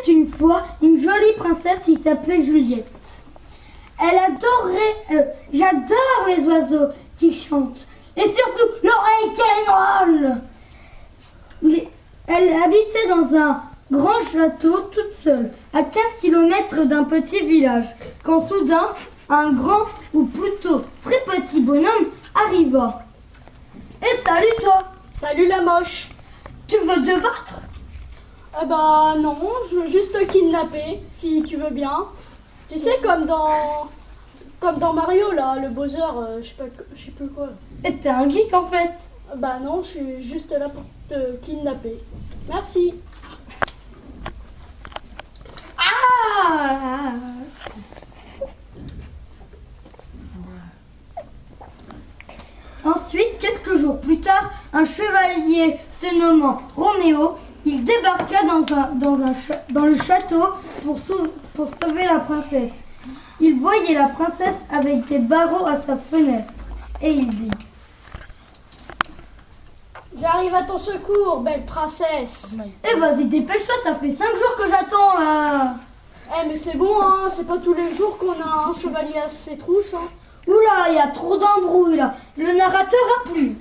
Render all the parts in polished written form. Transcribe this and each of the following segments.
était une fois une jolie princesse qui s'appelait Juliette. Elle adorait... J'adore les oiseaux qui chantent. Et surtout l'oreille rock'n'roll. Elle habitait dans un grand château toute seule, à 15 km d'un petit village, quand soudain, un grand, ou plutôt très petit bonhomme arriva. Et salut toi! Salut la moche! Tu veux te battre? Eh ben non, je veux juste te kidnapper, si tu veux bien. Tu sais, comme dans Mario, là, le Bowser, je sais plus quoi. Et t'es un geek en fait? Bah non, je suis juste là pour te kidnapper. Merci. Ah! Ensuite, quelques jours plus tard, un chevalier se nommant Roméo, il débarqua dans le château pour sauver la princesse. Il voyait la princesse avec des barreaux à sa fenêtre et il dit: J'arrive à ton secours, belle princesse. Eh vas-y, dépêche-toi, ça fait 5 jours que j'attends là. Eh mais c'est bon, hein, c'est pas tous les jours qu'on a un chevalier à ses trousses, hein. Oula, il y a trop d'embrouilles là. Le narrateur a plu.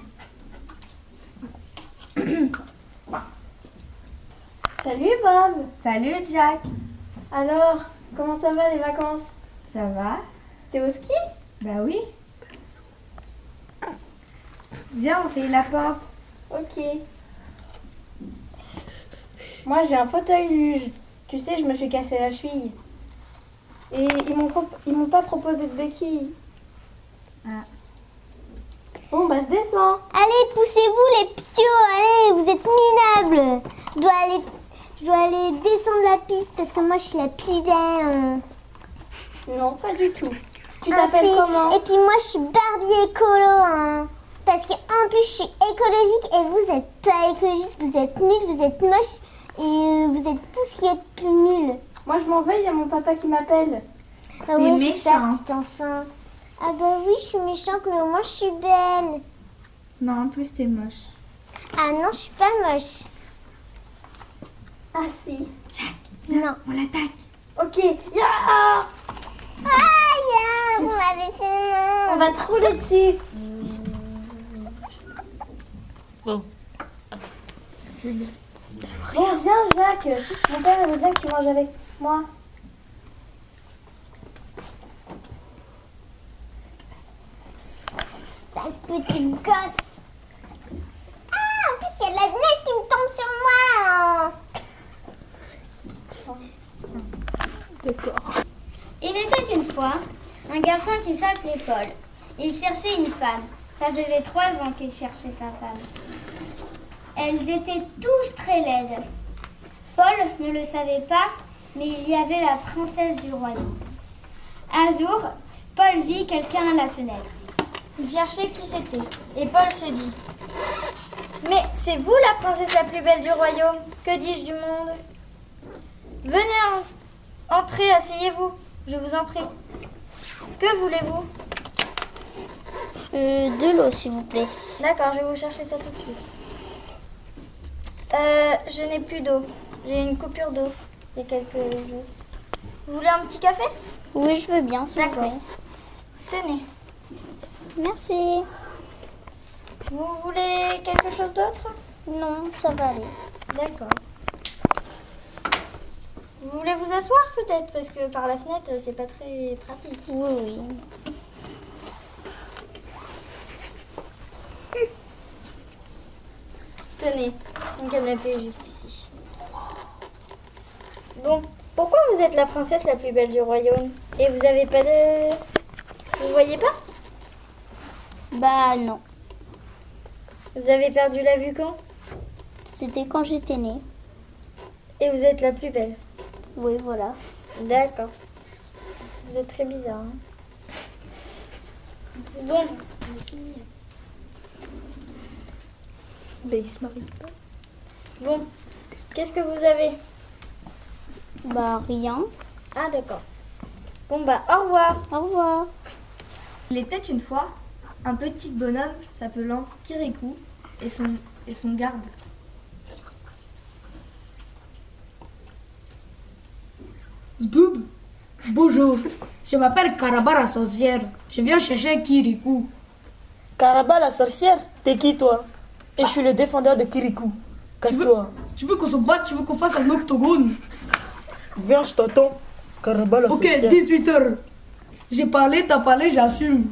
Salut Bob. Salut Jack. Alors, comment ça va les vacances? Ça va? T'es au ski? Bah oui. Viens, on fait la pente. Ok. Moi j'ai un fauteuil luge. Tu sais, je me suis cassé la cheville. Et ils m'ont pas proposé de béquille. Ah. Bon bah je descends. Allez, poussez-vous les pitios, allez, vous êtes minables. Je dois aller descendre la piste parce que moi je suis la plus belle. Non, pas du tout. Tu Ah, t'appelles si. comment? Et puis moi je suis Barbie écolo, hein. Parce que en plus je suis écologique et vous êtes pas écologique, vous êtes nuls, vous êtes moches et vous êtes tout ce qui est plus nul. Moi je m'en vais, il y a mon papa qui m'appelle. Ah T'es oui, c'est ça, méchante. petit enfant. Ah bah oui, je suis méchante, mais au moins je suis belle. Non, en plus t'es moche. Ah non, je suis pas moche. Ah si. Jack, viens, Non. on l'attaque. Ok. Ya Aïe, vous m'avez fait mal. On va te rouler dessus. Bon, viens Jacques. Mon père veut bien que tu manges avec moi. Sale petite gosse. Ah, en plus, il y a de la neige qui me tombe sur moi. Il était une fois un garçon qui s'appelait Paul. Il cherchait une femme. Ça faisait 3 ans qu'il cherchait sa femme. Elles étaient tous très laides. Paul ne le savait pas, mais il y avait la princesse du royaume. Un jour, Paul vit quelqu'un à la fenêtre. Il cherchait qui c'était. Et Paul se dit: mais c'est vous la princesse la plus belle du royaume. Que dis-je du monde? Venez, entrez, asseyez-vous, je vous en prie. Que voulez-vous? De l'eau, s'il vous plaît. D'accord, je vais vous chercher ça tout de suite. Je n'ai plus d'eau. J'ai une coupure d'eau il y a quelques jours. Vous voulez un petit café? Oui, je veux bien, s'il vous D'accord. plaît. Tenez. Merci. Vous voulez quelque chose d'autre? Non, ça va aller. D'accord. Vous voulez vous asseoir peut-être? Parce que par la fenêtre, c'est pas très pratique. Oui, oui. Tenez, mon canapé est juste ici. Bon, pourquoi vous êtes la princesse la plus belle du royaume? Et vous avez pas de... Vous voyez pas? Bah non. Vous avez perdu la vue quand? C'était quand j'étais née. Et vous êtes la plus belle? Oui, voilà. D'accord. Vous êtes très bizarre. Hein. C'est bon. Mais il se marie pas. Bon, qu'est-ce que vous avez? Bah rien. Ah d'accord. Bon bah au revoir. Au revoir. Il était une fois un petit bonhomme s'appelant Kirikou et son garde. Zbub. Bonjour, je m'appelle Karaba la sorcière. Je viens chercher Kirikou. Karaba la sorcière, t'es qui toi? Et je suis le défendeur de Kirikou. Casse-toi. Tu veux qu'on se batte? Tu veux qu'on fasse un octogone? Viens, je t'attends. Karaba la Ok, sorcière. 18h. J'ai parlé, t'as parlé, j'assume.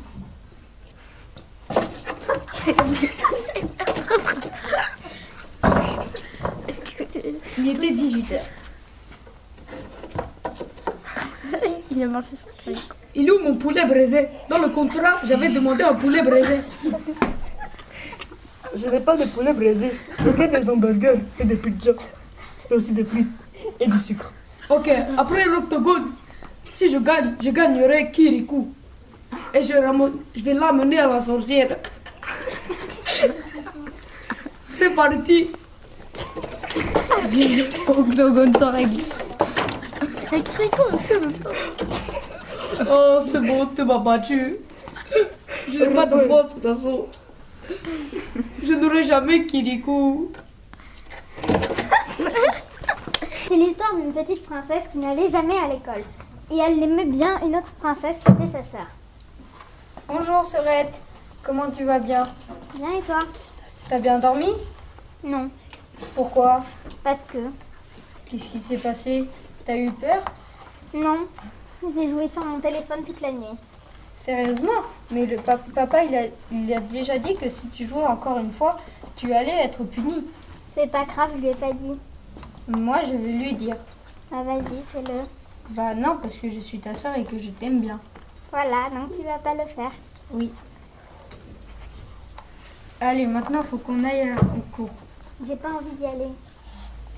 Il était 18h. Il a mangé son truc. Il est où mon poulet braisé? Dans le contrat, j'avais demandé un poulet braisé. Je n'ai pas de poulet braisé. Je fais des hamburgers et des pizzas. Et aussi des frites et du sucre. Ok, après l'octogone, si je gagne, je gagnerai Kirikou. Et je vais l'amener à la sorcière. C'est parti. Octogone sans règle. Oh, c'est bon, tu m'as battu. Je n'ai pas de force, de toute façon. Je n'aurai jamais Kirikou. C'est l'histoire d'une petite princesse qui n'allait jamais à l'école. Et elle aimait bien une autre princesse qui était sa sœur. Bonjour Sorette, comment tu vas bien? Bien et toi? T'as bien dormi? Non, Pourquoi? parce que... Qu'est-ce qui s'est passé? T'as eu peur? Non, j'ai joué sur mon téléphone toute la nuit. Sérieusement? Mais le papa il a déjà dit que si tu jouais encore une fois, tu allais être puni. C'est pas grave, je lui ai pas dit. Moi je vais lui dire. Ah vas-y, fais-le. Bah non, parce que je suis ta soeur et que je t'aime bien. Voilà, donc tu vas pas le faire. Oui. Allez, maintenant faut qu'on aille au cours. J'ai pas envie d'y aller.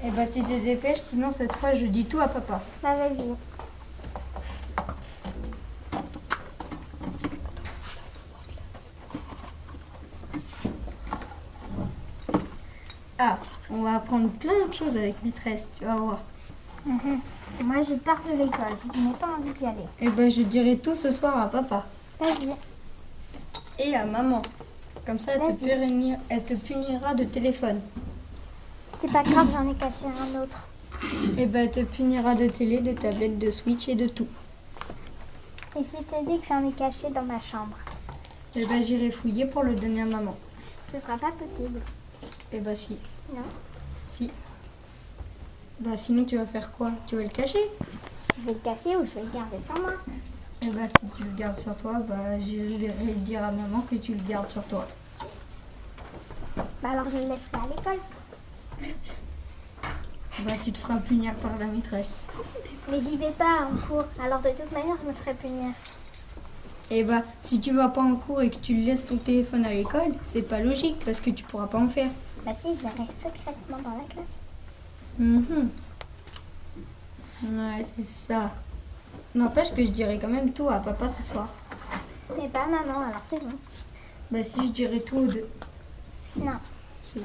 Eh bah tu te dépêches, sinon cette fois je dis tout à papa. Bah vas-y. Ah, on va apprendre plein de choses avec maîtresse, tu vas voir. Moi je pars de l'école, je n'ai pas envie d'y aller. Eh ben je dirai tout ce soir à papa. Vas-y. Et à maman. Comme ça, elle te punira de téléphone. C'est pas grave, j'en ai caché un autre. Et ben elle te punira de télé, de tablette, de Switch et de tout. Et si je te dis que j'en ai caché dans ma chambre? Et ben j'irai fouiller pour le donner à maman. Ce sera pas possible. Et ben si. Non. Si. Bah sinon tu vas faire quoi? Tu vas le cacher? Je vais le cacher ou je vais le garder sur moi. Et bah si tu le gardes sur toi, bah j'irai dire à maman que tu le gardes sur toi. Bah alors je le laisserai à l'école. Bah tu te feras punir par la maîtresse. Mais j'y vais pas en cours, alors de toute manière je me ferai punir. Et bah si tu vas pas en cours et que tu laisses ton téléphone à l'école, c'est pas logique parce que tu pourras pas en faire. Bah si, j'irai secrètement dans la classe. Mhm. Ouais, c'est ça. N'empêche que je dirai quand même tout à papa ce soir. Mais pas maman, alors c'est bon. Bah si je dirai tout aux deux. Non. Si.